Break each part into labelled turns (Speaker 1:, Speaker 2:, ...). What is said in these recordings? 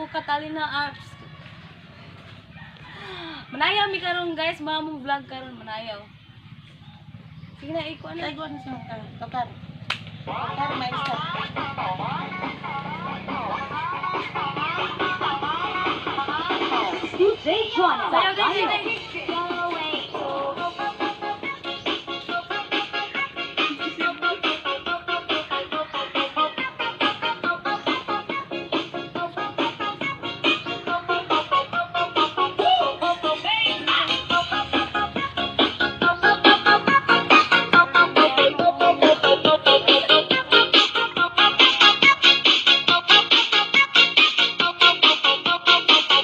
Speaker 1: Catalina Arts. Manayaw mi karon guys, mga mong vlog karon manayaw. Sige na iko na.
Speaker 2: Ikaw na sa tokar. Tokar may isa.
Speaker 3: DJ Joanna.
Speaker 1: Sayaw din.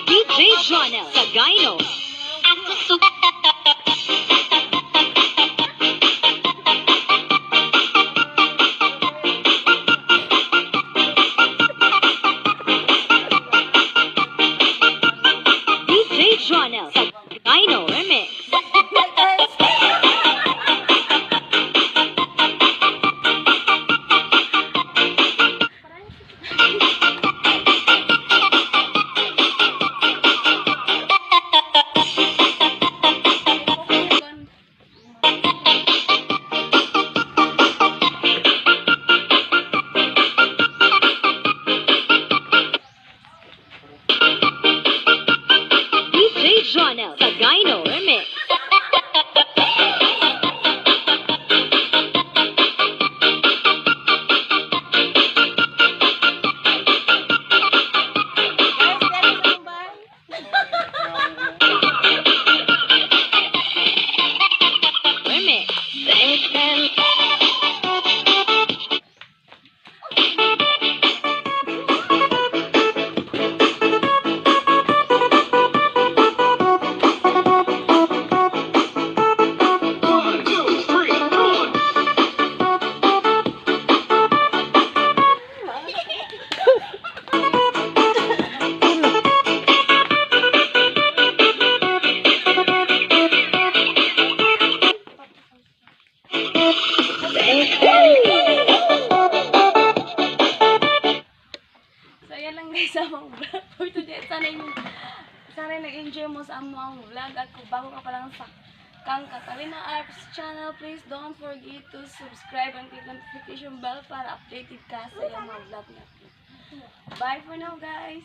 Speaker 3: DJ Joanna Sagayno. DJ Joanna Sagayno Remix. DJ Joanna Sagayno Remix. Remix.
Speaker 1: So yan lang guys ang vlog for today. Sana nag-enjoy mo sa among vlog at kung bago ka pa lang sa Kang Catalina Arts channel, please don't forget to subscribe and click notification bell para updated ka sa yung mga vlog natin. Bye for now guys!